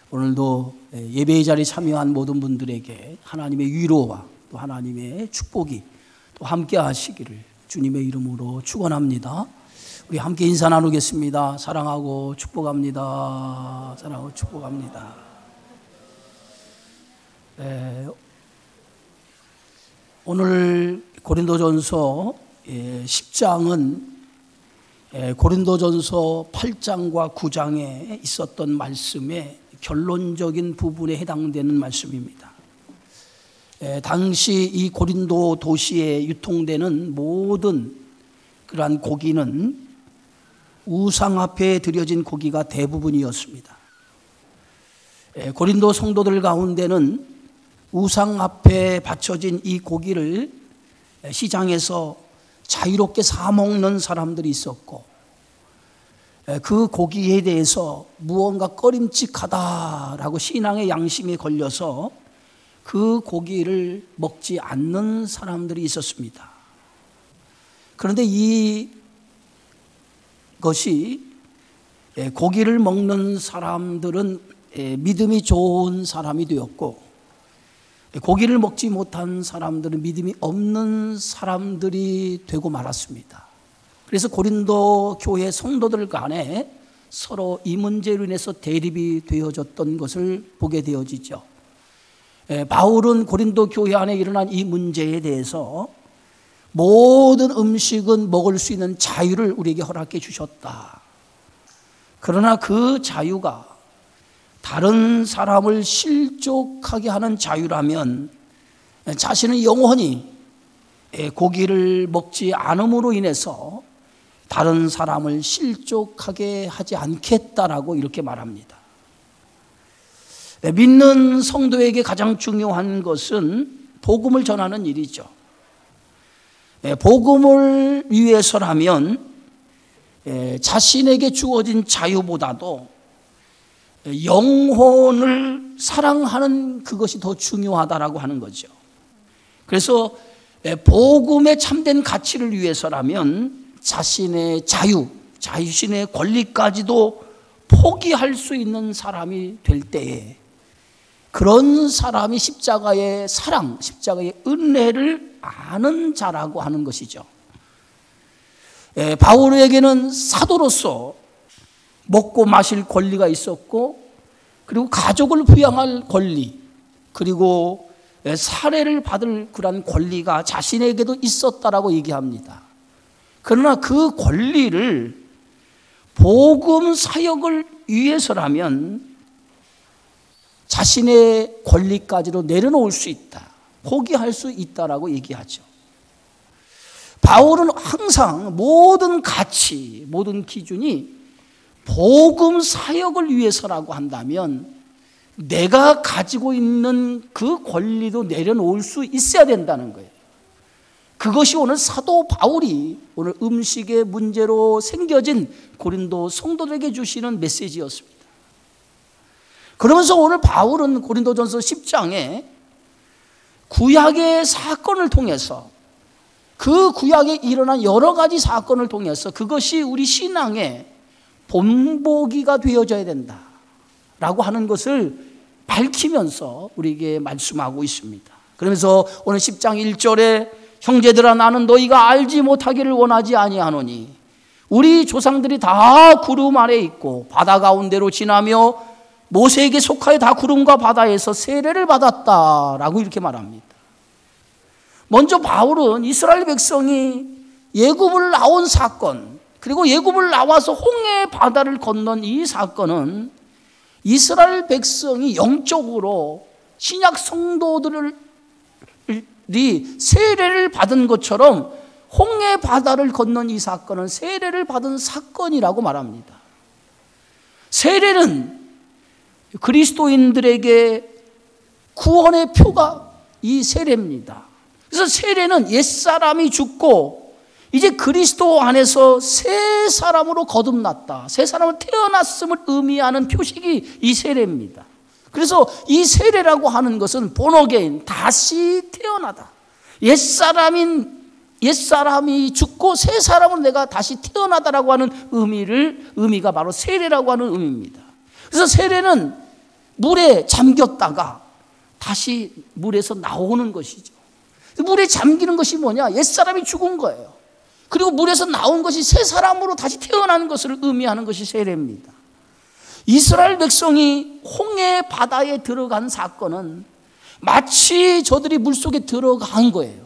오늘도 예배의 자리에 참여한 모든 분들에게 하나님의 위로와 또 하나님의 축복이 또 함께 하시기를 주님의 이름으로 축원합니다. 우리 함께 인사 나누겠습니다. 사랑하고 축복합니다. 사랑하고 축복합니다. 오늘 고린도전서 10장은 고린도전서 8장과 9장에 있었던 말씀의 결론적인 부분에 해당되는 말씀입니다. 당시 이 고린도 도시에 유통되는 모든 그러한 고기는 우상 앞에 드려진 고기가 대부분이었습니다. 고린도 성도들 가운데는 우상 앞에 바쳐진 이 고기를 시장에서 자유롭게 사 먹는 사람들이 있었고, 그 고기에 대해서 무언가 꺼림칙하다라고 신앙의 양심에 걸려서 그 고기를 먹지 않는 사람들이 있었습니다. 그런데 이것이 고기를 먹는 사람들은 믿음이 좋은 사람이 되었고, 고기를 먹지 못한 사람들은 믿음이 없는 사람들이 되고 말았습니다. 그래서 고린도 교회 성도들 간에 서로 이 문제로 인해서 대립이 되어졌던 것을 보게 되어지죠. 바울은 고린도 교회 안에 일어난 이 문제에 대해서 모든 음식은 먹을 수 있는 자유를 우리에게 허락해 주셨다. 그러나 그 자유가 다른 사람을 실족하게 하는 자유라면 자신은 영원히 고기를 먹지 않음으로 인해서 다른 사람을 실족하게 하지 않겠다라고 이렇게 말합니다. 믿는 성도에게 가장 중요한 것은 복음을 전하는 일이죠. 복음을 위해서라면 자신에게 주어진 자유보다도 영혼을 사랑하는 그것이 더 중요하다라고 하는 거죠. 그래서 복음의 참된 가치를 위해서라면 자신의 자신의 권리까지도 포기할 수 있는 사람이 될 때에 그런 사람이 십자가의 사랑, 십자가의 은혜를 아는 자라고 하는 것이죠. 바울에게는 사도로서 먹고 마실 권리가 있었고, 그리고 가족을 부양할 권리, 그리고 사례를 받을 그런 권리가 자신에게도 있었다라고 얘기합니다. 그러나 그 권리를 복음 사역을 위해서라면 자신의 권리까지도 내려놓을 수 있다, 포기할 수 있다라고 얘기하죠. 바울은 항상 모든 가치, 모든 기준이 복음 사역을 위해서라고 한다면 내가 가지고 있는 그 권리도 내려놓을 수 있어야 된다는 거예요. 그것이 오늘 사도 바울이 오늘 음식의 문제로 생겨진 고린도 성도들에게 주시는 메시지였습니다. 그러면서 오늘 바울은 고린도전서 10장에 구약의 사건을 통해서, 그 구약에 일어난 여러 가지 사건을 통해서 그것이 우리 신앙의 본보기가 되어져야 된다라고 하는 것을 밝히면서 우리에게 말씀하고 있습니다. 그러면서 오늘 10장 1절에 형제들아, 나는 너희가 알지 못하기를 원하지 아니하노니 우리 조상들이 다 구름 아래 있고 바다 가운데로 지나며 모세에게 속하여 다 구름과 바다에서 세례를 받았다라고 이렇게 말합니다. 먼저 바울은 이스라엘 백성이 애굽을 나온 사건, 그리고 애굽을 나와서 홍해 바다를 건넌 이 사건은 이스라엘 백성이 영적으로 신약 성도들이 세례를 받은 것처럼 홍해 바다를 건넌 이 사건은 세례를 받은 사건이라고 말합니다. 세례는 그리스도인들에게 구원의 표가 이 세례입니다. 그래서 세례는 옛사람이 죽고 이제 그리스도 안에서 새 사람으로 거듭났다, 새 사람으로 태어났음을 의미하는 표식이 이 세례입니다. 그래서 이 세례라고 하는 것은 본어게인, 다시 태어나다. 옛사람이 죽고 새 사람으로 내가 다시 태어나다라고 하는 의미가 바로 세례라고 하는 의미입니다. 그래서 세례는 물에 잠겼다가 다시 물에서 나오는 것이죠. 물에 잠기는 것이 뭐냐? 옛사람이 죽은 거예요. 그리고 물에서 나온 것이 새 사람으로 다시 태어나는 것을 의미하는 것이 세례입니다. 이스라엘 백성이 홍해 바다에 들어간 사건은 마치 저들이 물속에 들어간 거예요.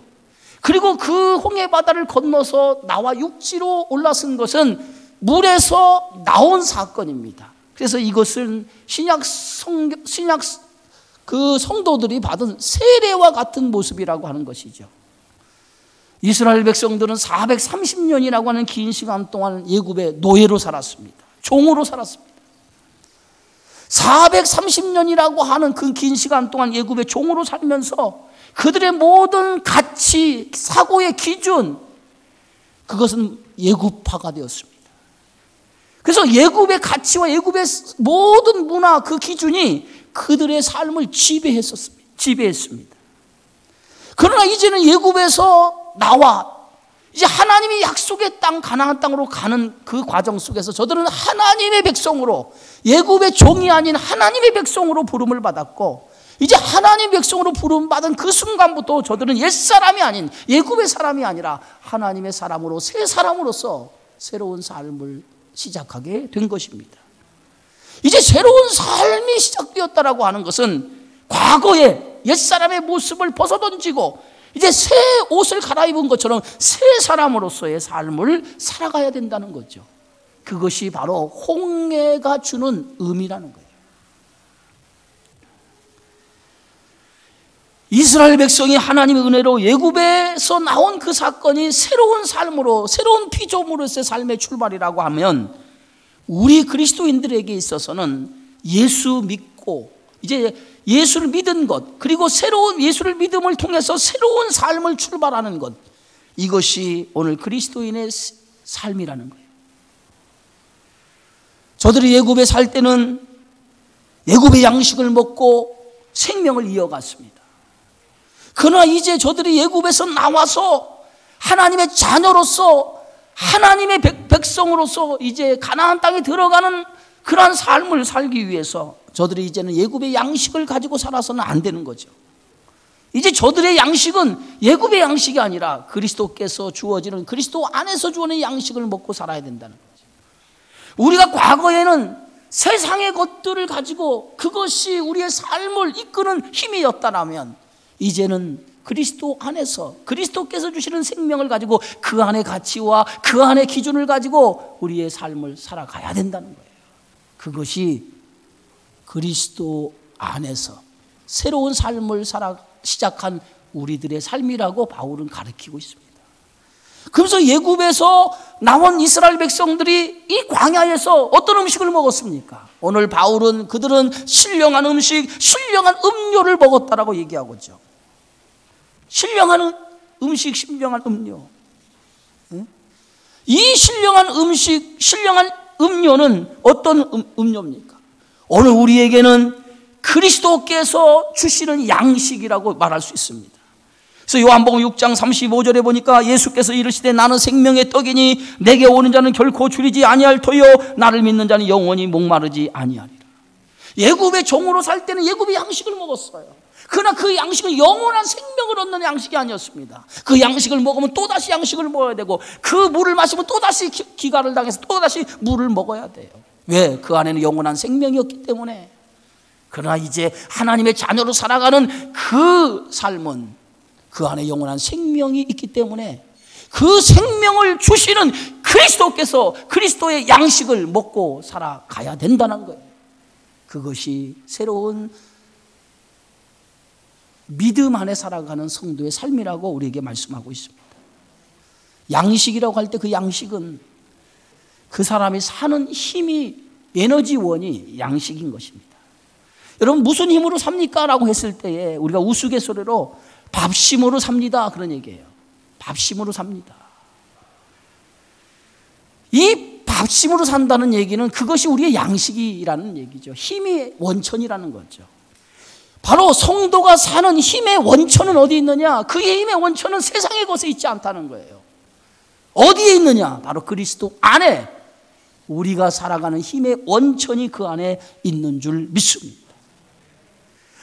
그리고 그 홍해 바다를 건너서 나와 육지로 올라선 것은 물에서 나온 사건입니다. 그래서 이것은 신약 그 성도들이 받은 세례와 같은 모습이라고 하는 것이죠. 이스라엘 백성들은 430년이라고 하는 긴 시간 동안 애굽의 노예로 살았습니다. 종으로 살았습니다. 430년이라고 하는 그 긴 시간 동안 애굽의 종으로 살면서 그들의 모든 가치, 사고의 기준, 그것은 애굽화가 되었습니다. 그래서 애굽의 가치와 애굽의 모든 문화, 그 기준이 그들의 삶을 지배했습니다. 그러나 이제는 애굽에서 나와 이제 하나님이 약속의 땅 가나안 땅으로 가는 그 과정 속에서 저들은 하나님의 백성으로, 애굽의 종이 아닌 하나님의 백성으로 부름을 받았고, 이제 하나님의 백성으로 부름받은 그 순간부터 저들은 옛사람이 아닌 애굽의 사람이 아니라 하나님의 사람으로, 새 사람으로서 새로운 삶을 시작하게 된 것입니다. 이제 새로운 삶이 시작되었다라고 하는 것은 과거의 옛사람의 모습을 벗어던지고 이제 새 옷을 갈아입은 것처럼 새 사람으로서의 삶을 살아가야 된다는 거죠. 그것이 바로 홍해가 주는 의미라는 거예요. 이스라엘 백성이 하나님의 은혜로 애굽에서 나온 그 사건이 새로운 삶으로, 새로운 피조물로서의 삶의 출발이라고 하면, 우리 그리스도인들에게 있어서는 예수 믿고 이제 예수를 믿은 것, 그리고 새로운 예수를 믿음을 통해서 새로운 삶을 출발하는 것, 이것이 오늘 그리스도인의 삶이라는 거예요. 저들이 애굽에 살 때는 애굽의 양식을 먹고 생명을 이어갔습니다. 그러나 이제 저들이 애굽에서 나와서 하나님의 자녀로서, 하나님의 백성으로서 이제 가나안 땅에 들어가는 그러한 삶을 살기 위해서 저들이 이제는 애굽의 양식을 가지고 살아서는 안 되는 거죠. 이제 저들의 양식은 애굽의 양식이 아니라 그리스도께서 주어지는, 그리스도 안에서 주어지는 양식을 먹고 살아야 된다는 거죠. 우리가 과거에는 세상의 것들을 가지고 그것이 우리의 삶을 이끄는 힘이었다면, 이제는 그리스도 안에서 그리스도께서 주시는 생명을 가지고 그 안의 가치와 그 안의 기준을 가지고 우리의 삶을 살아가야 된다는 거예요. 그것이 그리스도 안에서 새로운 삶을 시작한 우리들의 삶이라고 바울은 가르치고 있습니다. 그래서 애굽에서 나온 이스라엘 백성들이 이 광야에서 어떤 음식을 먹었습니까? 오늘 바울은 그들은 신령한 음식, 신령한 음료를 먹었다라고 얘기하고 있죠. 신령한 음식, 신령한 음료. 이 신령한 음식, 신령한 음료는 어떤 음료입니까? 오늘 우리에게는 그리스도께서 주시는 양식이라고 말할 수 있습니다. 그래서 요한복음 6장 35절에 보니까 예수께서 이르시되 나는 생명의 떡이니 내게 오는 자는 결코 줄이지 아니할 터요 나를 믿는 자는 영원히 목마르지 아니하리라. 애굽의 종으로 살 때는 애굽의 양식을 먹었어요. 그러나 그 양식은 영원한 생명을 얻는 양식이 아니었습니다. 그 양식을 먹으면 또다시 양식을 먹어야 되고, 그 물을 마시면 또다시 기갈을 당해서 또다시 물을 먹어야 돼요. 왜? 그 안에는 영원한 생명이었기 때문에. 그러나 이제 하나님의 자녀로 살아가는 그 삶은 그 안에 영원한 생명이 있기 때문에 그 생명을 주시는 그리스도께서 그리스도의 양식을 먹고 살아가야 된다는 거예요. 그것이 새로운 믿음 안에 살아가는 성도의 삶이라고 우리에게 말씀하고 있습니다. 양식이라고 할 때 그 양식은 그 사람이 사는 힘이, 에너지원이 양식인 것입니다. 여러분 무슨 힘으로 삽니까? 라고 했을 때에 우리가 우스갯소리로 밥심으로 삽니다, 그런 얘기예요. 밥심으로 삽니다. 이 밥심으로 산다는 얘기는 그것이 우리의 양식이라는 얘기죠. 힘의 원천이라는 거죠. 바로 성도가 사는 힘의 원천은 어디 있느냐? 그의 힘의 원천은 세상의 것에 있지 않다는 거예요. 어디에 있느냐? 바로 그리스도 안에 우리가 살아가는 힘의 원천이 그 안에 있는 줄 믿습니다.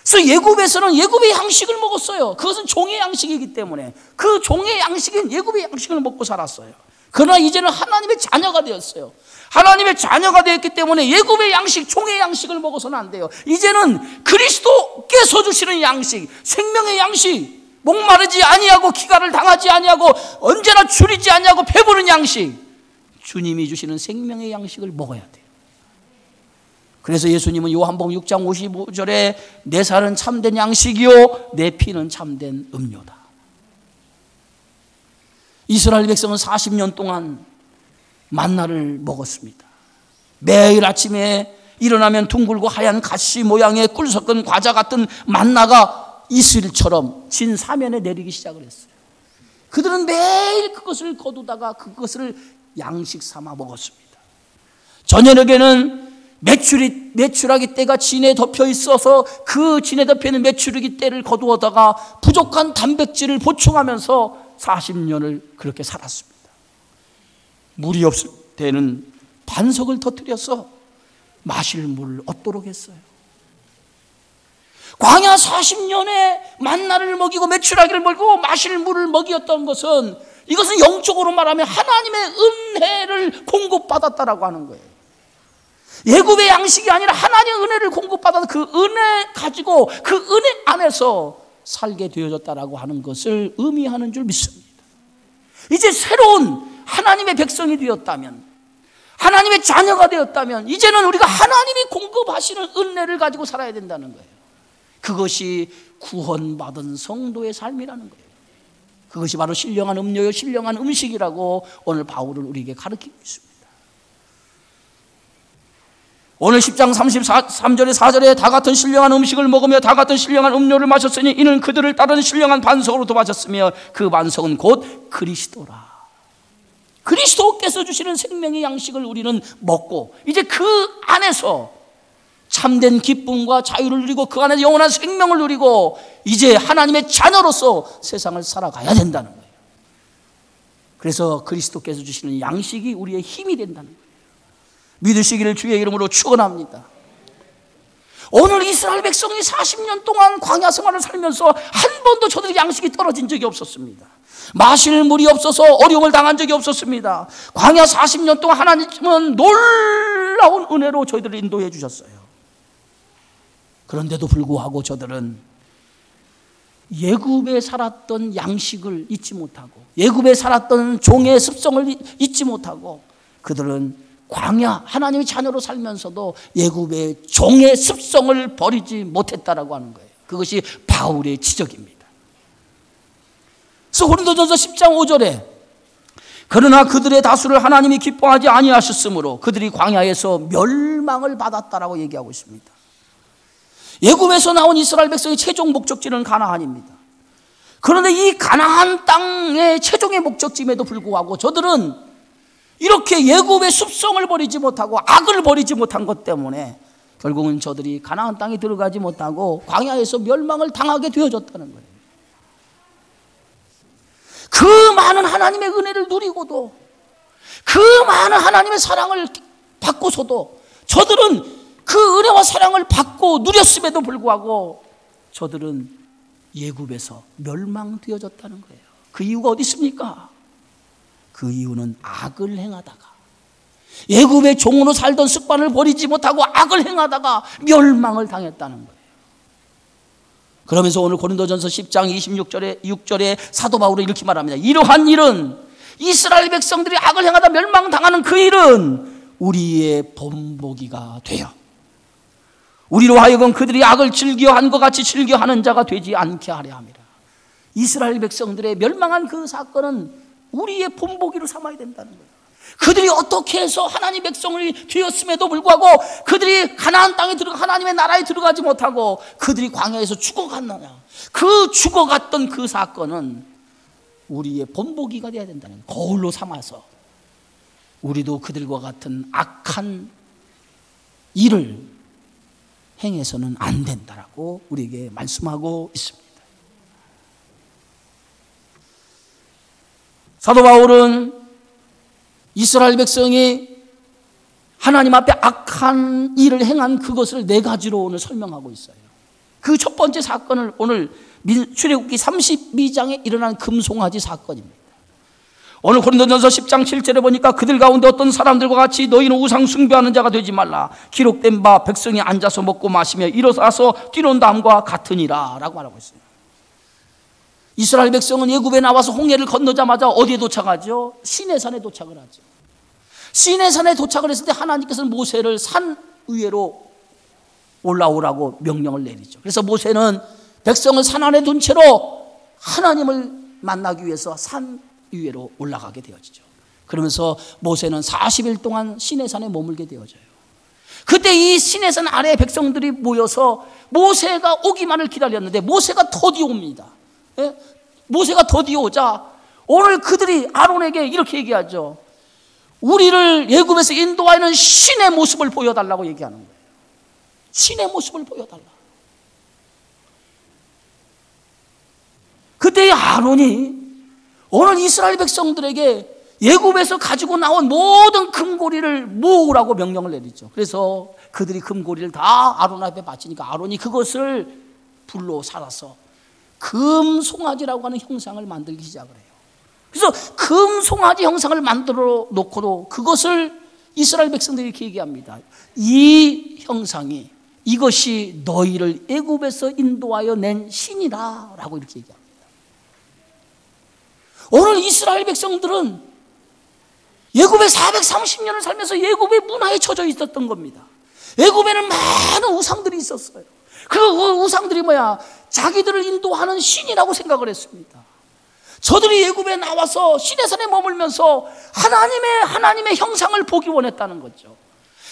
그래서 예굽에서는 예굽의 양식을 먹었어요. 그것은 종의 양식이기 때문에 그 종의 양식인 예굽의 양식을 먹고 살았어요. 그러나 이제는 하나님의 자녀가 되었어요. 하나님의 자녀가 되었기 때문에 예굽의 양식, 종의 양식을 먹어서는 안 돼요. 이제는 그리스도께서 주시는 양식, 생명의 양식, 목마르지 아니하고 기가를 당하지 아니하고 언제나 줄이지 아니하고 배부른 양식, 주님이 주시는 생명의 양식을 먹어야 돼요. 그래서 예수님은 요한복음 6장 55절에 내 살은 참된 양식이요 내 피는 참된 음료다. 이스라엘 백성은 40년 동안 만나를 먹었습니다. 매일 아침에 일어나면 둥글고 하얀 가시 모양의 꿀 섞은 과자 같은 만나가 이슬처럼 진 사면에 내리기 시작을 했어요. 그들은 매일 그것을 거두다가 그것을 양식 삼아 먹었습니다. 저녁에는 메추라기 떼가 진에 덮여 있어서 그 진에 덮여 있는 메추라기 떼를 거두어다가 부족한 단백질을 보충하면서 40년을 그렇게 살았습니다. 물이 없을 때는 반석을 터뜨려서 마실 물을 얻도록 했어요. 광야 40년에 만나를 먹이고 메추라기를 먹이고 마실 물을 먹이었던 것은, 이것은 영적으로 말하면 하나님의 은혜를 공급받았다라고 하는 거예요. 예굽의 양식이 아니라 하나님의 은혜를 공급받아서 그 은혜 가지고 그 은혜 안에서 살게 되어졌다라고 하는 것을 의미하는 줄 믿습니다. 이제 새로운 하나님의 백성이 되었다면, 하나님의 자녀가 되었다면 이제는 우리가 하나님이 공급하시는 은혜를 가지고 살아야 된다는 거예요. 그것이 구원받은 성도의 삶이라는 거예요. 그것이 바로 신령한 음료요 신령한 음식이라고 오늘 바울은 우리에게 가르치고 있습니다. 오늘 10장 33절에 4절에 다 같은 신령한 음식을 먹으며 다 같은 신령한 음료를 마셨으니 이는 그들을 따르는 신령한 반석으로도 마셨으며 그 반석은 곧 그리스도라. 그리스도께서 주시는 생명의 양식을 우리는 먹고 이제 그 안에서 참된 기쁨과 자유를 누리고 그 안에서 영원한 생명을 누리고 이제 하나님의 자녀로서 세상을 살아가야 된다는 거예요. 그래서 그리스도께서 주시는 양식이 우리의 힘이 된다는 거예요. 믿으시기를 주의 이름으로 축원합니다. 오늘 이스라엘 백성이 40년 동안 광야 생활을 살면서 한 번도 저들의 양식이 떨어진 적이 없었습니다. 마실 물이 없어서 어려움을 당한 적이 없었습니다. 광야 40년 동안 하나님은 놀라운 은혜로 저희들을 인도해 주셨어요. 그런데도 불구하고 저들은 예굽에 살았던 양식을 잊지 못하고 예굽에 살았던 종의 습성을 잊지 못하고 그들은 광야 하나님의 자녀로 살면서도 예굽의 종의 습성을 버리지 못했다라고 하는 거예요. 그것이 바울의 지적입니다. 그래서 고린도전서 10장 5절에 그러나 그들의 다수를 하나님이 기뻐하지 아니하셨으므로 그들이 광야에서 멸망을 받았다라고 얘기하고 있습니다. 예굽에서 나온 이스라엘 백성의 최종 목적지는 가나안입니다. 그런데 이 가나안 땅의 최종의 목적지임에도 불구하고 저들은 이렇게 예굽의 습성을 버리지 못하고 악을 버리지 못한 것 때문에 결국은 저들이 가나안 땅에 들어가지 못하고 광야에서 멸망을 당하게 되어졌다는 거예요. 그 많은 하나님의 은혜를 누리고도 그 많은 하나님의 사랑을 받고서도 저들은 그 은혜와 사랑을 받고 누렸음에도 불구하고 저들은 예굽에서 멸망되어졌다는 거예요. 그 이유가 어디 있습니까? 그 이유는 악을 행하다가 예굽의 종으로 살던 습관을 버리지 못하고 악을 행하다가 멸망을 당했다는 거예요. 그러면서 오늘 고린도전서 10장 6절에 사도 바울은 이렇게 말합니다. 이러한 일은 이스라엘 백성들이 악을 행하다 멸망당하는 그 일은 우리의 본보기가 되어 우리로 하여금 그들이 악을 즐겨한 것 같이 즐겨하는 자가 되지 않게 하려 함이라. 이스라엘 백성들의 멸망한 그 사건은 우리의 본보기로 삼아야 된다는 거예요. 그들이 어떻게 해서 하나님의 백성이 되었음에도 불구하고 그들이 가나안 땅에 들어가 하나님의 나라에 들어가지 못하고 그들이 광야에서 죽어갔느냐, 그 죽어갔던 그 사건은 우리의 본보기가 되어야 된다는 거예요. 거울로 삼아서 우리도 그들과 같은 악한 일을 행해서는 안 된다라고 우리에게 말씀하고 있습니다. 사도 바울은 이스라엘 백성이 하나님 앞에 악한 일을 행한 그것을 네 가지로 오늘 설명하고 있어요. 그 첫 번째 사건을 오늘 출애굽기 32장에 일어난 금송아지 사건입니다. 오늘 고린도전서 10장 7절에 보니까 그들 가운데 어떤 사람들과 같이 너희는 우상 숭배하는 자가 되지 말라. 기록된 바 백성이 앉아서 먹고 마시며 일어나서 뛰는 다음과 같으니라 라고 말하고 있어요. 이스라엘 백성은 애굽에 나와서 홍해를 건너자마자 어디에 도착하죠? 시내산에 도착을 하죠. 시내산에 도착을 했을 때 하나님께서는 모세를 산 위로 올라오라고 명령을 내리죠. 그래서 모세는 백성을 산 안에 둔 채로 하나님을 만나기 위해서 산 위로 올라가게 되어지죠. 그러면서 모세는 40일 동안 시내산에 머물게 되어져요. 그때 이 시내산 아래 백성들이 모여서 모세가 오기만을 기다렸는데 모세가 더디 옵니다. 모세가 더디 오자 오늘 그들이 아론에게 이렇게 얘기하죠. 우리를 애굽에서 인도하는 신의 모습을 보여달라고 얘기하는 거예요. 신의 모습을 보여달라. 그때 아론이 오늘 이스라엘 백성들에게 애굽에서 가지고 나온 모든 금고리를 모으라고 명령을 내리죠. 그래서 그들이 금고리를 다 아론 앞에 바치니까 아론이 그것을 불로 살아서 금송아지라고 하는 형상을 만들기 시작을 해요. 그래서 금송아지 형상을 만들어 놓고도 그것을 이스라엘 백성들이 이렇게 얘기합니다. 이 형상이 이것이 너희를 애굽에서 인도하여 낸 신이라 라고 이렇게 얘기합니다. 오늘 이스라엘 백성들은 애굽에 430년을 살면서 애굽의 문화에 처져 있었던 겁니다. 애굽에는 많은 우상들이 있었어요. 그 우상들이 뭐야? 자기들을 인도하는 신이라고 생각을 했습니다. 저들이 애굽에 나와서 시내산에 머물면서 하나님의 형상을 보기 원했다는 거죠.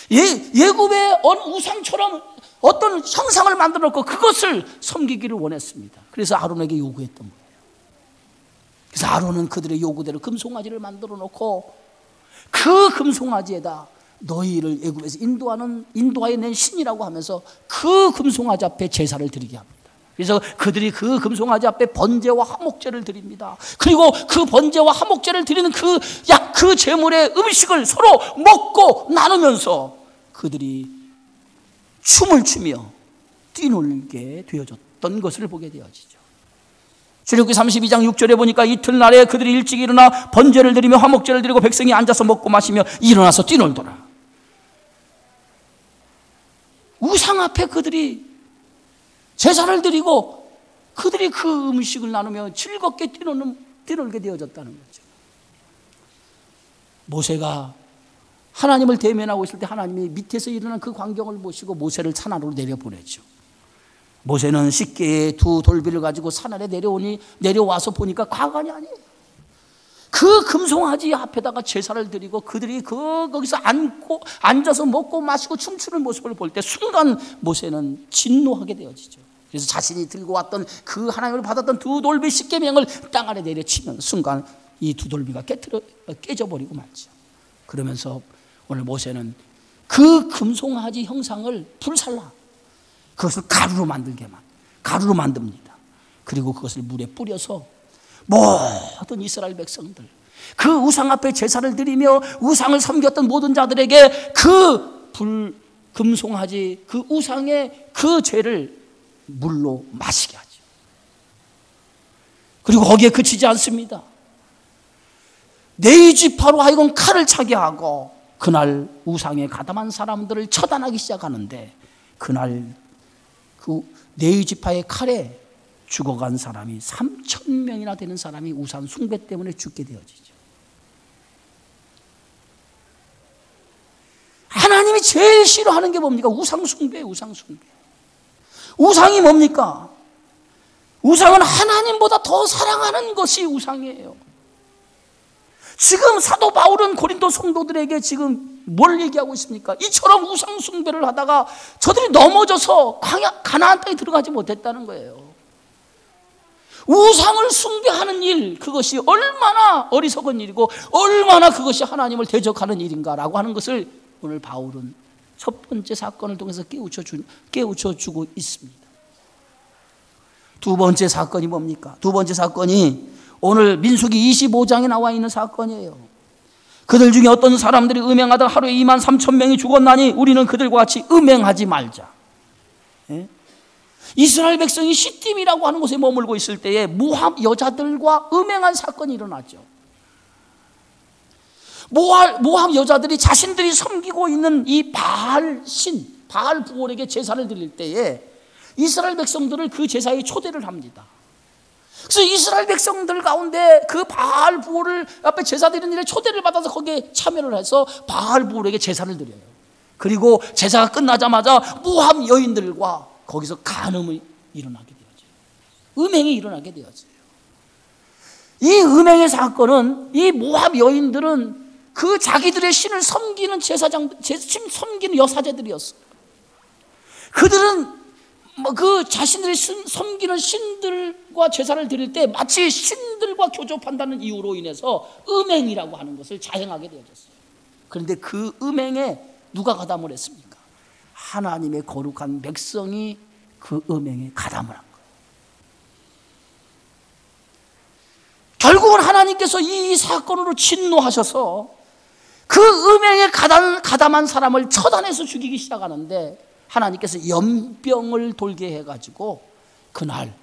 애굽의 우상처럼 어떤 형상을 만들어 놓고 그것을 섬기기를 원했습니다. 그래서 아론에게 요구했던 거예요. 그래서 아론은 그들의 요구대로 금송아지를 만들어 놓고 그 금송아지에다 너희를 애굽에서 인도하여 낸 신이라고 하면서 그 금송아지 앞에 제사를 드리게 합니다. 그래서 그들이 그 금송아지 앞에 번제와 화목제를 드립니다. 그리고 그 번제와 화목제를 드리는 그 제물의 음식을 서로 먹고 나누면서 그들이 춤을 추며 뛰놀게 되어졌던 것을 보게 되어지죠. 출애굽기 32장 6절에 보니까 이튿날에 그들이 일찍 일어나 번제를 드리며 화목제를 드리고 백성이 앉아서 먹고 마시며 일어나서 뛰놀더라. 우상 앞에 그들이 제사를 드리고 그들이 그 음식을 나누며 즐겁게 뛰놀게 되어졌다는 거죠. 모세가 하나님을 대면하고 있을 때 하나님이 밑에서 일어난 그 광경을 보시고 모세를 산 아래로 내려보내죠. 모세는 십계의 두 돌비를 가지고 산 아래 내려와서 보니까 과관이 아니에요. 그 금송아지 앞에다가 제사를 드리고 그들이 거기서 앉아서 먹고 마시고 춤추는 모습을 볼 때 순간 모세는 진노하게 되어지죠. 그래서 자신이 들고 왔던 그 하나님을 받았던 두 돌비 십계명을 땅 아래 내려치면 순간 이 두 돌비가 깨져버리고 말죠. 그러면서 오늘 모세는 그 금송아지 형상을 불살라 그것을 가루로 만듭니다. 그리고 그것을 물에 뿌려서 모든 이스라엘 백성들 그 우상 앞에 제사를 드리며 우상을 섬겼던 모든 자들에게 그 금송아지 그 우상의 그 죄를 물로 마시게 하죠. 그리고 거기에 그치지 않습니다. 네이지파로 하여금 칼을 차게 하고 그날 우상에 가담한 사람들을 처단하기 시작하는데 그날 그 네이지파의 칼에 죽어간 사람이 3,000명이나 되는 사람이 우상 숭배 때문에 죽게 되어지죠. 하나님이 제일 싫어하는 게 뭡니까? 우상 숭배예요. 우상 숭배. 우상이 뭡니까? 우상은 하나님보다 더 사랑하는 것이 우상이에요. 지금 사도 바울은 고린도 성도들에게 지금 뭘 얘기하고 있습니까? 이처럼 우상 숭배를 하다가 저들이 넘어져서 가나안 땅에 들어가지 못했다는 거예요. 우상을 숭배하는 일, 그것이 얼마나 어리석은 일이고 얼마나 그것이 하나님을 대적하는 일인가라고 하는 것을 오늘 바울은 첫 번째 사건을 통해서 깨우쳐주고 있습니다. 두 번째 사건이 뭡니까? 두 번째 사건이 오늘 민수기 25장에 나와 있는 사건이에요. 그들 중에 어떤 사람들이 음행하다가 하루에 23,000명이 죽었나니 우리는 그들과 같이 음행하지 말자. 예? 이스라엘 백성이 시딤이라고 하는 곳에 머물고 있을 때에 모압 여자들과 음행한 사건이 일어나죠. 모압 여자들이 자신들이 섬기고 있는 이 바알 부올에게 제사를 드릴 때에 이스라엘 백성들을 그 제사에 초대를 합니다. 그래서 이스라엘 백성들 가운데 그 바알 부올을 앞에 제사 드리는 일에 초대를 받아서 거기에 참여를 해서 바알 부올에게 제사를 드려요. 그리고 제사가 끝나자마자 모압 여인들과 거기서 간음이 일어나게 되어져요. 음행이 일어나게 되어져요. 이 음행의 사건은 이 모압 여인들은 그 자기들의 신을 섬기는 섬기는 여사제들이었어요. 그들은 그 자신들이 섬기는 신들과 제사를 드릴 때 마치 신들과 교접한다는 이유로 인해서 음행이라고 하는 것을 자행하게 되어졌어요. 그런데 그 음행에 누가 가담을 했습니까? 하나님의 거룩한 백성이 그 음행에 가담을 한 거예요. 결국은 하나님께서 이 사건으로 진노하셔서 그 음행에 가담한 사람을 처단해서 죽이기 시작하는데, 하나님께서 연병을 돌게 해가지고 그날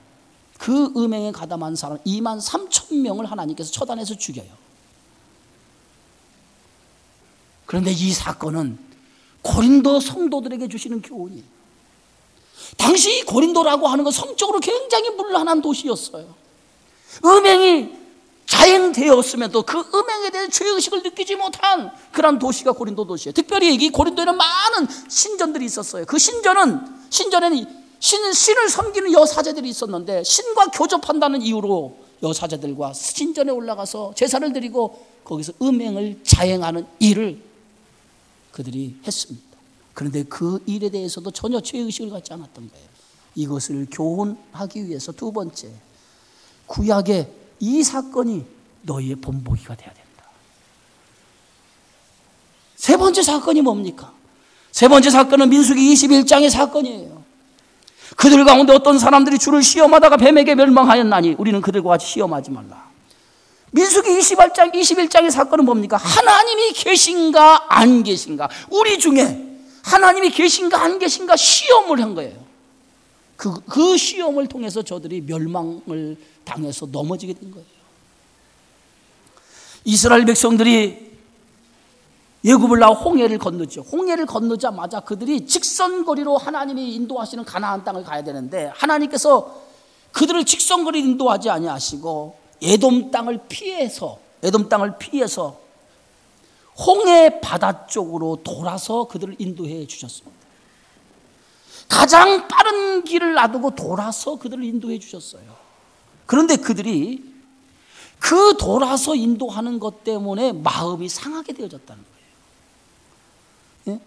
그 음행에 가담한 사람 23,000명을 하나님께서 처단해서 죽여요. 그런데 이 사건은 고린도 성도들에게 주시는 교훈이에요. 당시 고린도라고 하는 건 성적으로 굉장히 문란한 도시였어요. 음행이 자행되었음에도 그 음행에 대한 죄의식을 느끼지 못한 그런 도시가 고린도 도시예요. 특별히 이 고린도에는 많은 신전들이 있었어요. 그 신전에는 신을 섬기는 여사제들이 있었는데, 신과 교접한다는 이유로 여사제들과 신전에 올라가서 제사를 드리고 거기서 음행을 자행하는 일을 그들이 했습니다. 그런데 그 일에 대해서도 전혀 죄의식을 갖지 않았던 거예요. 이것을 교훈하기 위해서 두 번째, 구약의 이 사건이 너희의 본보기가 되어야 된다. 세 번째 사건이 뭡니까? 세 번째 사건은 민수기 21장의 사건이에요. 그들 가운데 어떤 사람들이 주를 시험하다가 뱀에게 멸망하였나니 우리는 그들과 같이 시험하지 말라. 민수기 21장의 사건은 뭡니까? 하나님이 계신가 안 계신가, 우리 중에 하나님이 계신가 안 계신가 시험을 한 거예요. 그 시험을 통해서 저들이 멸망을 당해서 넘어지게 된 거예요. 이스라엘 백성들이 애굽을 나와 홍해를 건너죠. 홍해를 건너자마자 그들이 직선거리로 하나님이 인도하시는 가나안 땅을 가야 되는데, 하나님께서 그들을 직선거리로 인도하지 아니하시고 에돔 땅을 피해서 홍해 바다 쪽으로 돌아서 그들을 인도해 주셨습니다. 가장 빠른 길을 놔두고 돌아서 그들을 인도해 주셨어요. 그런데 그들이 그 돌아서 인도하는 것 때문에 마음이 상하게 되어졌다는 거예요. 예?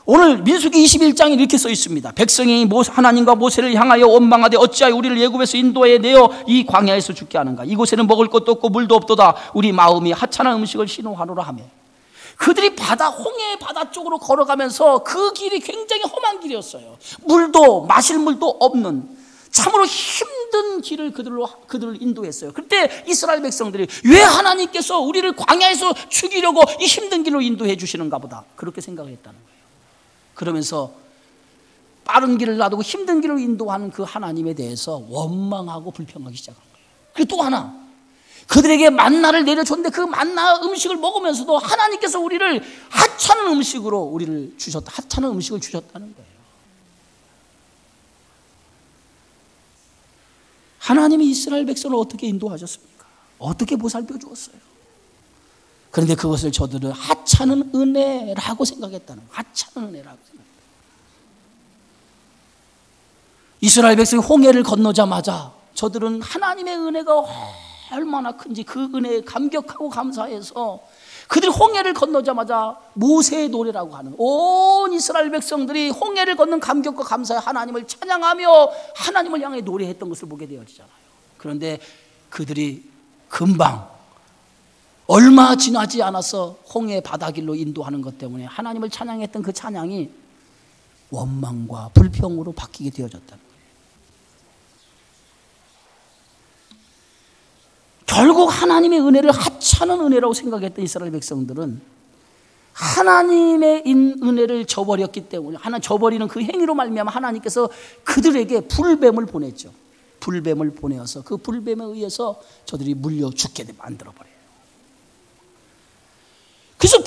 오늘 민수기 21장에 이렇게 써 있습니다. 백성이 하나님과 모세를 향하여 원망하되 어찌하여 우리를 애굽에서 인도해 내어 이 광야에서 죽게 하는가. 이곳에는 먹을 것도 없고 물도 없도다. 우리 마음이 하찮은 음식을 신호하노라 하며, 그들이 홍해 바다 쪽으로 걸어가면서 그 길이 굉장히 험한 길이었어요. 마실 물도 없는 참으로 힘든 길을 그들을 인도했어요. 그때 이스라엘 백성들이 왜 하나님께서 우리를 광야에서 죽이려고 이 힘든 길로 인도해 주시는가 보다, 그렇게 생각을 했다는 거예요. 그러면서 빠른 길을 놔두고 힘든 길로 인도하는 그 하나님에 대해서 원망하고 불평하기 시작한 거예요. 그리고 또 하나, 그들에게 만나를 내려줬는데 그 만나 음식을 먹으면서도 하나님께서 우리를 하찮은 음식을 주셨다는 거예요. 하나님이 이스라엘 백성을 어떻게 인도하셨습니까? 어떻게 보살펴 주었어요? 그런데 그것을 저들은 하찮은 은혜라고 생각했다는 거예요. 하찮은 은혜라고 생각했다. 이스라엘 백성이 홍해를 건너자마자 저들은 하나님의 은혜가 얼마나 큰지 그 은혜에 감격하고 감사해서 그들이 홍해를 건너자마자 모세의 노래라고 하는, 온 이스라엘 백성들이 홍해를 걷는 감격과 감사에 하나님을 찬양하며 하나님을 향해 노래했던 것을 보게 되어지잖아요. 그런데 그들이 금방 얼마 지나지 않아서 홍해 바다길로 인도하는 것 때문에 하나님을 찬양했던 그 찬양이 원망과 불평으로 바뀌게 되어졌다는 거예요. 결국 하나님의 은혜를 하찮은 은혜라고 생각했던 이스라엘 백성들은 하나님의 은혜를 저버렸기 때문에, 하나 저버리는 그 행위로 말미암아 하나님께서 그들에게 불뱀을 보냈죠. 불뱀을 보내어서 그 불뱀에 의해서 저들이 물려 죽게 만들어버려요. 그래서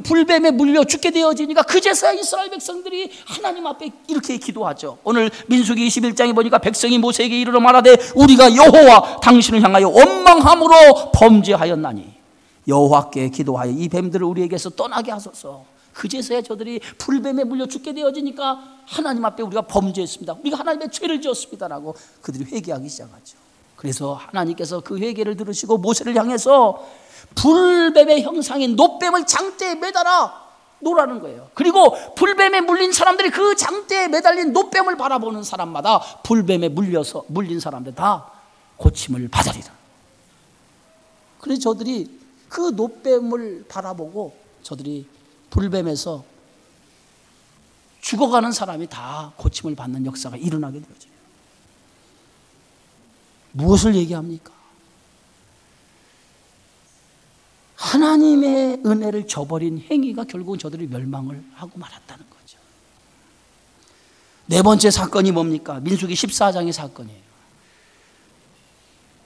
불뱀에 물려 죽게 되어지니까 그제서야 이스라엘 백성들이 하나님 앞에 이렇게 기도하죠. 오늘 민수기 21장에 보니까 백성이 모세에게 이르러 말하되 우리가 여호와 당신을 향하여 원망함으로 범죄하였나니 여호와께 기도하여 이 뱀들을 우리에게서 떠나게 하소서. 그제서야 저들이 불뱀에 물려 죽게 되어지니까 하나님 앞에 우리가 범죄했습니다, 우리가 하나님의 죄를 지었습니다라고 그들이 회개하기 시작하죠. 그래서 하나님께서 그 회개를 들으시고 모세를 향해서 불뱀의 형상인 놋뱀을 장대에 매달아 놓으라는 거예요. 그리고 불뱀에 물린 사람들이 그 장대에 매달린 놋뱀을 바라보는 사람마다 불뱀에 물린 사람들 다 고침을 받으리라. 그래서 저들이 그 놋뱀을 바라보고 저들이 불뱀에서 죽어가는 사람이 다 고침을 받는 역사가 일어나게 되어져요. 무엇을 얘기합니까? 하나님의 은혜를 저버린 행위가 결국은 저들이 멸망을 하고 말았다는 거죠. 네 번째 사건이 뭡니까? 민수기 14장의 사건이에요.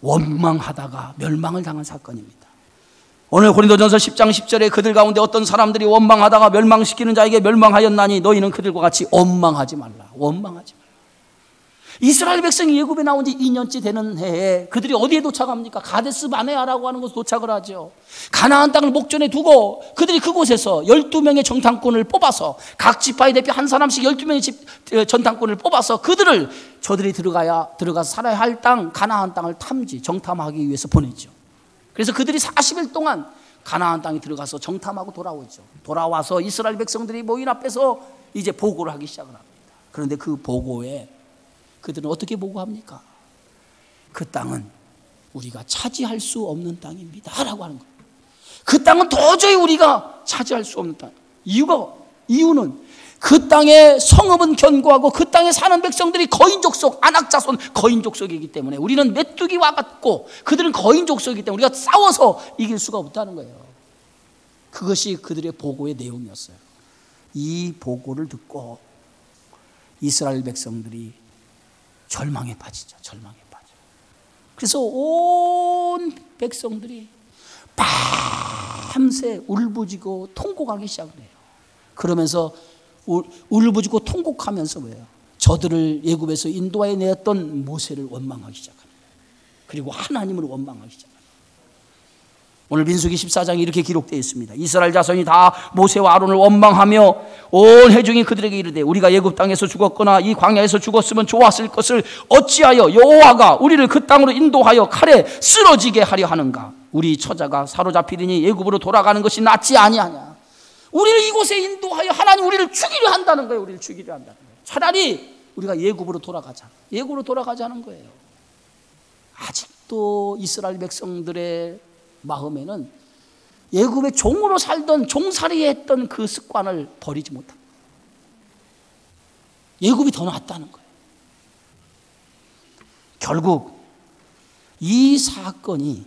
원망하다가 멸망을 당한 사건입니다. 오늘 고린도전서 10장 10절에 그들 가운데 어떤 사람들이 원망하다가 멸망시키는 자에게 멸망하였나니 너희는 그들과 같이 원망하지 말라. 원망하지 말라. 이스라엘 백성이 애굽에 나온 지 2년째 되는 해에 그들이 어디에 도착합니까? 가데스 바네아라고 하는 곳에 도착을 하죠. 가나안 땅을 목전에 두고 그들이 그곳에서 12명의 정탐꾼을 뽑아서 각 지파의 대표 한 사람씩 12명의 전탐꾼을 뽑아서 저들이 들어가서 살아야 할 땅 가나안 땅을 정탐하기 위해서 보냈죠. 그래서 그들이 40일 동안 가나안 땅에 들어가서 정탐하고 돌아오죠. 돌아와서 이스라엘 백성들이 모인 앞에서 이제 보고를 하기 시작을 합니다. 그런데 그 보고에 그들은 어떻게 보고합니까? 그 땅은 우리가 차지할 수 없는 땅입니다 라고 하는 거예요. 그 땅은 도저히 우리가 차지할 수 없는 땅. 이유는 그 땅의 성읍은 견고하고 그 땅에 사는 백성들이 거인족속, 안악자손 거인족속이기 때문에 우리는 메뚜기와 같고 그들은 거인족속이기 때문에 우리가 싸워서 이길 수가 없다는 거예요. 그것이 그들의 보고의 내용이었어요. 이 보고를 듣고 이스라엘 백성들이 절망에 빠지죠. 절망에 빠져. 그래서 온 백성들이 밤새 울부짖고 통곡하기 시작을 해요. 그러면서 울부짖고 통곡하면서 뭐예요? 저들을 애굽에서 인도하여 내었던 모세를 원망하기 시작합니다. 그리고 하나님을 원망하기 시작합니다. 오늘 민수기 14장에 이렇게 기록되어 있습니다. 이스라엘 자손이 다 모세와 아론을 원망하며 온 회중이 그들에게 이르되 우리가 애굽 땅에서 죽었거나 이 광야에서 죽었으면 좋았을 것을 어찌하여 여호와가 우리를 그 땅으로 인도하여 칼에 쓰러지게 하려 하는가? 우리 처자가 사로잡히리니 애굽으로 돌아가는 것이 낫지 아니하냐? 우리를 이곳에 인도하여 하나님 우리를 죽이려 한다는 거예요. 우리를 죽이려 한다는 거예요. 차라리 우리가 애굽으로 돌아가자. 애굽으로 돌아가자는 거예요. 아직도 이스라엘 백성들의 마음에는 애굽의 종으로 살던 종살이 했던 그 습관을 버리지 못합니다. 애굽이 더 낫다는 거예요. 결국 이 사건이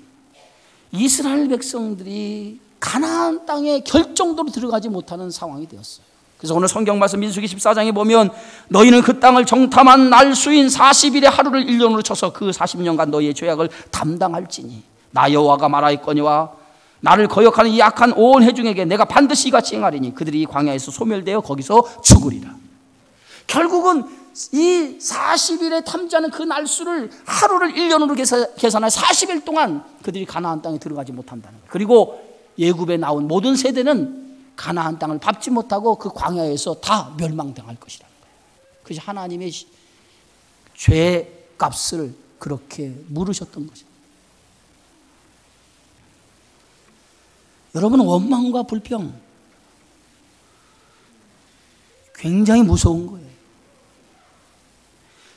이스라엘 백성들이 가나안 땅에 결정적으로 들어가지 못하는 상황이 되었어요. 그래서 오늘 성경 말씀 민수기 14장에 보면 너희는 그 땅을 정탐한 날 수인 40일의 하루를 1년으로 쳐서 그 40년간 너희의 죄악을 담당할지니 나 여호와가 말하였거니와 나를 거역하는 이 악한 온 회중에게 내가 반드시 이같이 행하리니 그들이 이 광야에서 소멸되어 거기서 죽으리라. 결국은 이 40일에 탐지하는 그 날수를 하루를 1년으로 계산해 40일 동안 그들이 가나안 땅에 들어가지 못한다는 거예요. 그리고 애굽에 나온 모든 세대는 가나안 땅을 밟지 못하고 그 광야에서 다 멸망당할 것이라는 거예요. 그래서 하나님의 죄값을 그렇게 물으셨던 거죠. 여러분, 원망과 불평 굉장히 무서운 거예요.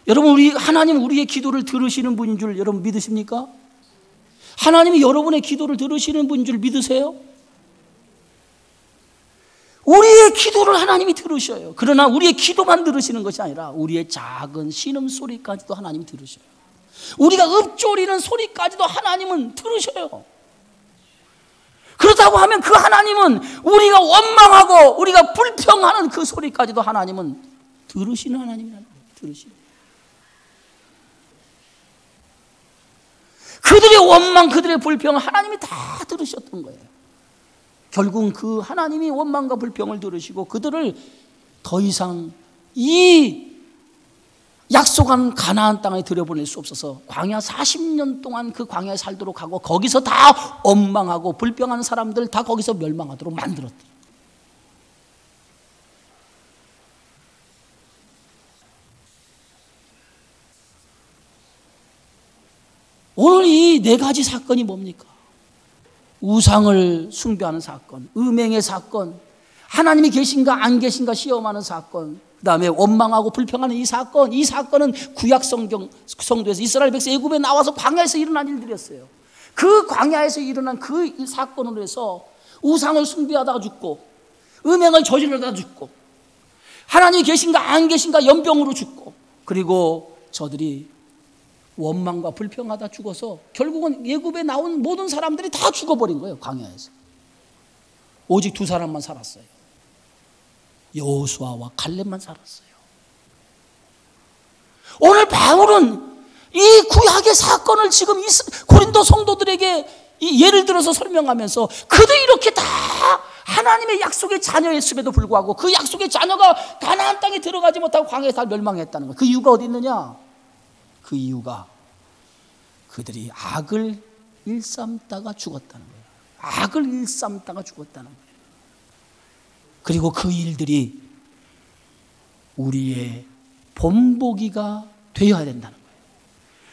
여러분, 하나님 우리의 기도를 들으시는 분인 줄 여러분 믿으십니까? 하나님이 여러분의 기도를 들으시는 분인 줄 믿으세요? 우리의 기도를 하나님이 들으셔요. 그러나 우리의 기도만 들으시는 것이 아니라 우리의 작은 신음소리까지도 하나님이 들으셔요. 우리가 읊조리는 소리까지도 하나님은 들으셔요. 그렇다고 하면 그 하나님은 우리가 원망하고 우리가 불평하는 그 소리까지도 하나님은 들으시는 하나님이라는 거예요. 들으시는. 그들의 원망, 그들의 불평을 하나님이 다 들으셨던 거예요. 결국은 그 하나님이 원망과 불평을 들으시고 그들을 더 이상 이 약속한 가나안 땅에 들여보낼 수 없어서 광야 40년 동안 그 광야에 살도록 하고 거기서 다 원망하고 불평하는 사람들 다 거기서 멸망하도록 만들었대요. 오늘 이 네 가지 사건이 뭡니까? 우상을 숭배하는 사건, 음행의 사건, 하나님이 계신가 안 계신가 시험하는 사건, 그 다음에 원망하고 불평하는 이 사건. 이 사건은 구약 성도에서 이스라엘 백성 애굽에 나와서 광야에서 일어난 일들이었어요. 그 광야에서 일어난 그 사건으로 해서 우상을 숭배하다가 죽고 음행을 저지르다가 죽고 하나님이 계신가 안 계신가 연병으로 죽고 그리고 저들이 원망과 불평하다 죽어서 결국은 애굽에 나온 모든 사람들이 다 죽어버린 거예요. 광야에서. 오직 두 사람만 살았어요. 여호수아와 갈렙만 살았어요. 오늘 바울은 이 구약의 사건을 지금 고린도 성도들에게 예를 들어서 설명하면서 그들이 이렇게 다 하나님의 약속의 자녀였음에도 불구하고 그 약속의 자녀가 가나안 땅에 들어가지 못하고 광야에 다 멸망했다는 거예요. 그 이유가 어디 있느냐? 그 이유가 그들이 악을 일삼다가 죽었다는 거예요. 악을 일삼다가 죽었다는 거예요. 그리고 그 일들이 우리의 본보기가 되어야 된다는 거예요.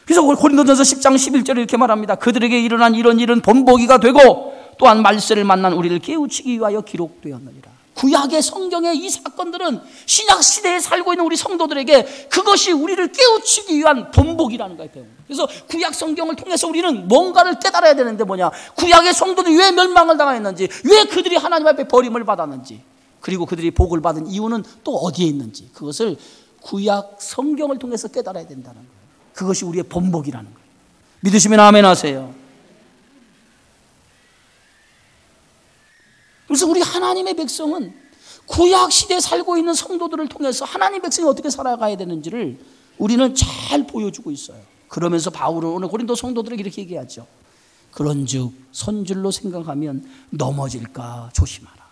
그래서 고린도전서 10장 11절에 이렇게 말합니다. 그들에게 일어난 이런 일은 본보기가 되고 또한 말세를 만난 우리를 깨우치기 위하여 기록되었느니라. 구약의 성경의 이 사건들은 신약 시대에 살고 있는 우리 성도들에게 그것이 우리를 깨우치기 위한 본보기라는 거예요. 그래서 구약 성경을 통해서 우리는 뭔가를 깨달아야 되는데 뭐냐? 구약의 성도들이 왜 멸망을 당했는지, 왜 그들이 하나님 앞에 버림을 받았는지, 그리고 그들이 복을 받은 이유는 또 어디에 있는지, 그것을 구약 성경을 통해서 깨달아야 된다는 거예요. 그것이 우리의 본보기라는 거예요. 믿으시면 아멘 하세요. 그래서 우리 하나님의 백성은 구약 시대에 살고 있는 성도들을 통해서 하나님의 백성이 어떻게 살아가야 되는지를 우리는 잘 보여주고 있어요. 그러면서 바울은 오늘 고린도 성도들에게 이렇게 얘기하죠. 그런즉 선줄로 생각하면 넘어질까 조심하라.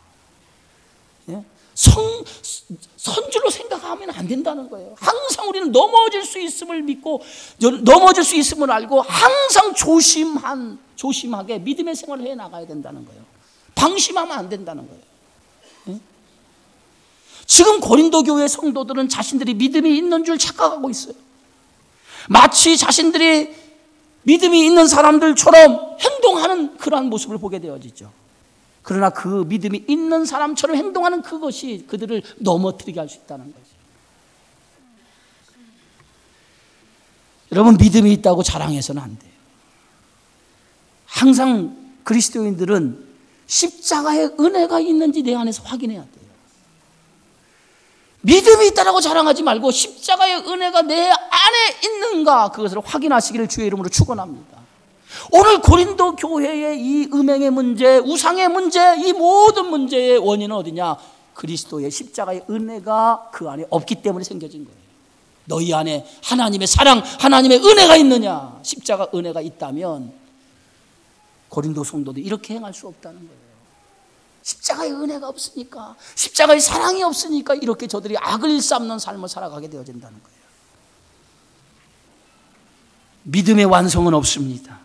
예? 선줄로 생각하면 안 된다는 거예요. 항상 우리는 넘어질 수 있음을 믿고 넘어질 수 있음을 알고 항상 조심하게 믿음의 생활을 해 나가야 된다는 거예요. 방심하면 안 된다는 거예요. 예? 지금 고린도 교회 성도들은 자신들이 믿음이 있는 줄 착각하고 있어요. 마치 자신들이 믿음이 있는 사람들처럼 행동하는 그러한 모습을 보게 되어지죠. 그러나 그 믿음이 있는 사람처럼 행동하는 그것이 그들을 넘어뜨리게 할 수 있다는 거죠. 여러분, 믿음이 있다고 자랑해서는 안 돼요. 항상 그리스도인들은 십자가의 은혜가 있는지 내 안에서 확인해야 돼요. 믿음이 있다라고 자랑하지 말고 십자가의 은혜가 내 안에 있는가 그것을 확인하시기를 주의 이름으로 축원합니다. 오늘 고린도 교회의 이 음행의 문제, 우상의 문제, 이 모든 문제의 원인은 어디냐? 그리스도의 십자가의 은혜가 그 안에 없기 때문에 생겨진 거예요. 너희 안에 하나님의 사랑, 하나님의 은혜가 있느냐? 십자가 은혜가 있다면 고린도 성도들이 이렇게 행할 수 없다는 거예요. 십자가의 은혜가 없으니까, 십자가의 사랑이 없으니까 이렇게 저들이 악을 일삼는 삶을 살아가게 되어진다는 거예요. 믿음의 완성은 없습니다.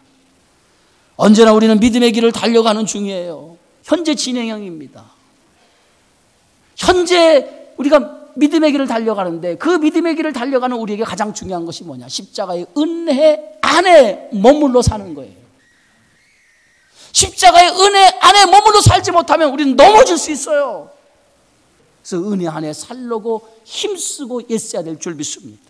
언제나 우리는 믿음의 길을 달려가는 중이에요. 현재 진행형입니다. 현재 우리가 믿음의 길을 달려가는데 그 믿음의 길을 달려가는 우리에게 가장 중요한 것이 뭐냐? 십자가의 은혜 안에 머물러 사는 거예요. 십자가의 은혜 안에 머물러 살지 못하면 우리는 넘어질 수 있어요. 그래서 은혜 안에 살려고 힘쓰고 애써야 될 줄 믿습니다.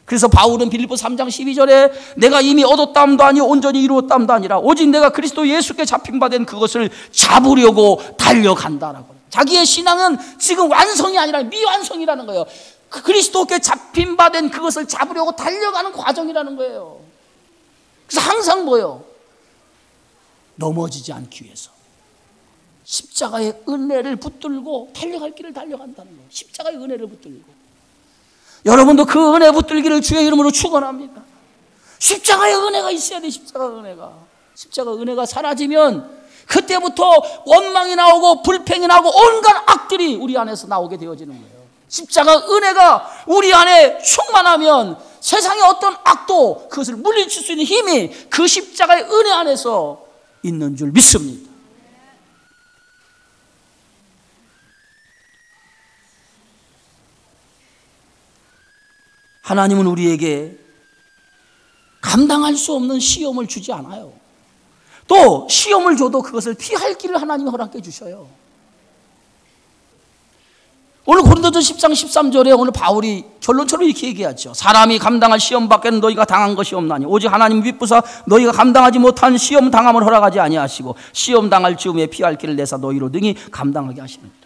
그래서 바울은 빌립보 3장 12절에 내가 이미 얻었다함도 아니요 온전히 이루었다함도 아니라 오직 내가 그리스도 예수께 잡힌 바 된 그것을 잡으려고 달려간다라고. 자기의 신앙은 지금 완성이 아니라 미완성이라는 거예요. 그리스도께 잡힌 바 된 그것을 잡으려고 달려가는 과정이라는 거예요. 그래서 항상 뭐예요? 넘어지지 않기 위해서, 십자가의 은혜를 붙들고 달려갈 길을 달려간다는 거예요. 십자가의 은혜를 붙들고. 여러분도 그 은혜 붙들기를 주의 이름으로 축원합니다. 십자가의 은혜가 있어야 돼. 십자가 은혜가. 십자가 은혜가 사라지면 그때부터 원망이 나오고 불평이 나오고 온갖 악들이 우리 안에서 나오게 되어지는 거예요. 십자가 은혜가 우리 안에 충만하면 세상의 어떤 악도 그것을 물리칠 수 있는 힘이 그 십자가의 은혜 안에서 있는 줄 믿습니다. 하나님은 우리에게 감당할 수 없는 시험을 주지 않아요. 또 시험을 줘도 그것을 피할 길을 하나님이 허락해 주셔요. 오늘 고린도전 10장 13절에 오늘 바울이 결론처럼 이렇게 얘기하죠. 사람이 감당할 시험 밖에는 너희가 당한 것이 없나니 오직 하나님 윗부사 너희가 감당하지 못한 시험 당함을 허락하지 아니하시고 시험 당할 즈음에 피할 길을 내사 너희로 능히 감당하게 하시느니라.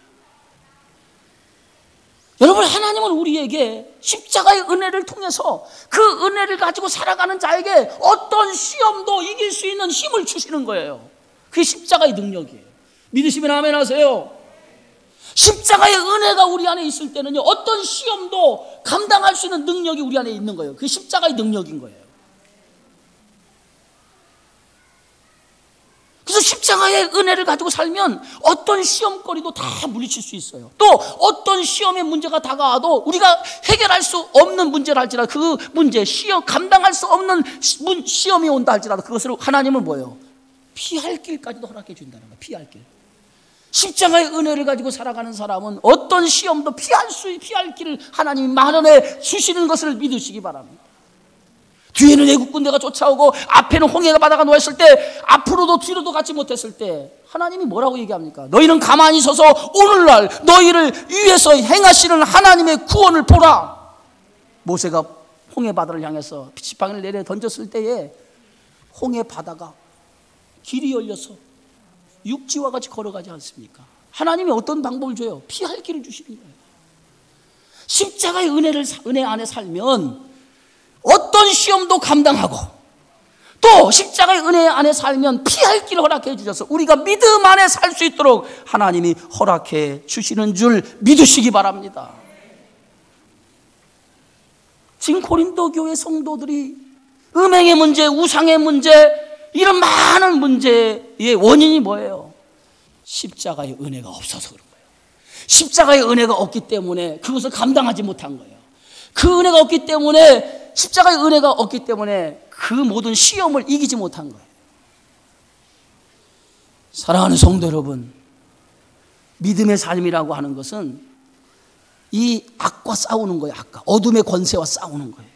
여러분, 하나님은 우리에게 십자가의 은혜를 통해서 그 은혜를 가지고 살아가는 자에게 어떤 시험도 이길 수 있는 힘을 주시는 거예요. 그게 십자가의 능력이에요. 믿으시면 아멘 하세요. 십자가의 은혜가 우리 안에 있을 때는요, 어떤 시험도 감당할 수 있는 능력이 우리 안에 있는 거예요. 그게 십자가의 능력인 거예요. 그래서 십자가의 은혜를 가지고 살면 어떤 시험거리도 다 물리칠 수 있어요. 또 어떤 시험의 문제가 다가와도 우리가 해결할 수 없는 문제를 할지라도 그 문제, 시험, 감당할 수 없는 시험이 온다 할지라도 그것을 하나님은 뭐예요? 피할 길까지도 허락해 준다는 거예요. 피할 길. 십자가의 은혜를 가지고 살아가는 사람은 어떤 시험도 피할 길을 하나님이 마련해 주시는 것을 믿으시기 바랍니다. 뒤에는 애국 군대가 쫓아오고 앞에는 홍해가 바다가 놓였을 때 앞으로도 뒤로도 가지 못했을 때 하나님이 뭐라고 얘기합니까? 너희는 가만히 서서 오늘날 너희를 위해서 행하시는 하나님의 구원을 보라. 모세가 홍해 바다를 향해서 지팡이를 내려 던졌을 때에 홍해 바다가 길이 열려서 육지와 같이 걸어가지 않습니까? 하나님이 어떤 방법을 줘요? 피할 길을 주시는 거예요. 십자가의 은혜 안에 살면 어떤 시험도 감당하고 또 십자가의 은혜 안에 살면 피할 길을 허락해 주셔서 우리가 믿음 안에 살 수 있도록 하나님이 허락해 주시는 줄 믿으시기 바랍니다. 지금 고린도 교회 성도들이 음행의 문제, 우상의 문제, 이런 많은 문제의 원인이 뭐예요? 십자가의 은혜가 없어서 그런 거예요. 십자가의 은혜가 없기 때문에 그것을 감당하지 못한 거예요. 그 은혜가 없기 때문에, 십자가의 은혜가 없기 때문에 그 모든 시험을 이기지 못한 거예요. 사랑하는 성도 여러분, 믿음의 삶이라고 하는 것은 이 악과 싸우는 거예요. 악과 어둠의 권세와 싸우는 거예요.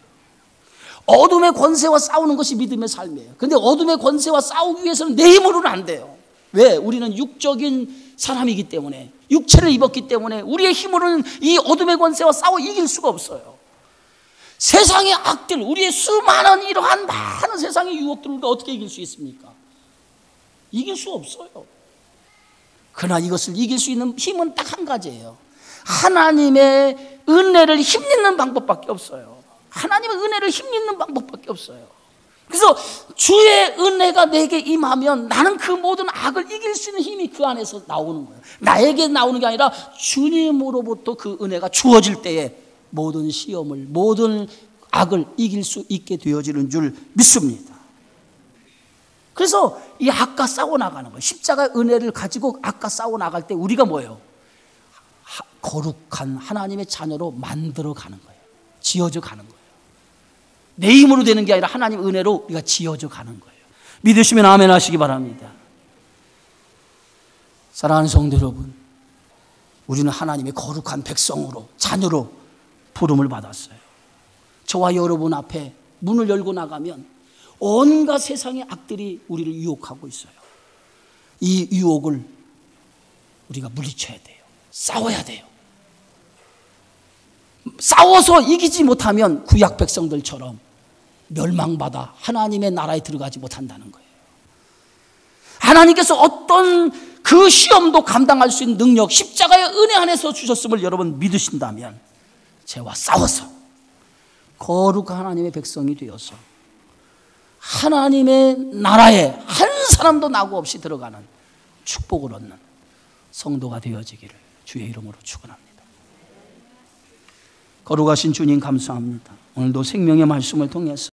어둠의 권세와 싸우는 것이 믿음의 삶이에요. 그런데 어둠의 권세와 싸우기 위해서는 내 힘으로는 안 돼요. 왜? 우리는 육적인 사람이기 때문에, 육체를 입었기 때문에 우리의 힘으로는 이 어둠의 권세와 싸워 이길 수가 없어요. 세상의 악들, 우리의 수많은 이러한 많은 세상의 유혹들을 우리가 어떻게 이길 수 있습니까? 이길 수 없어요. 그러나 이것을 이길 수 있는 힘은 딱 한 가지예요. 하나님의 은혜를 힘입는 방법밖에 없어요. 하나님의 은혜를 힘입는 방법밖에 없어요. 그래서 주의 은혜가 내게 임하면 나는 그 모든 악을 이길 수 있는 힘이 그 안에서 나오는 거예요. 나에게 나오는 게 아니라 주님으로부터 그 은혜가 주어질 때에 모든 시험을, 모든 악을 이길 수 있게 되어지는 줄 믿습니다. 그래서 이 악과 싸워나가는 거예요. 십자가의 은혜를 가지고 악과 싸워나갈 때 우리가 뭐예요? 거룩한 하나님의 자녀로 만들어가는 거예요. 지어져 가는 거예요. 내 힘으로 되는 게 아니라 하나님의 은혜로 우리가 지어져 가는 거예요. 믿으시면 아멘 하시기 바랍니다. 사랑하는 성도 여러분, 우리는 하나님의 거룩한 백성으로, 자녀로 부름을 받았어요. 저와 여러분 앞에 문을 열고 나가면 온갖 세상의 악들이 우리를 유혹하고 있어요. 이 유혹을 우리가 물리쳐야 돼요. 싸워야 돼요. 싸워서 이기지 못하면 구약 백성들처럼 멸망받아 하나님의 나라에 들어가지 못한다는 거예요. 하나님께서 어떤 그 시험도 감당할 수 있는 능력, 십자가의 은혜 안에서 주셨음을 여러분 믿으신다면 죄와 싸워서 거룩한 하나님의 백성이 되어서 하나님의 나라에 한 사람도 낙오 없이 들어가는 축복을 얻는, 성도가 되어지기를 주의 이름으로 축원합니다. 거룩하신 주님 감사합니다. 오늘도 생명의 말씀을 통해서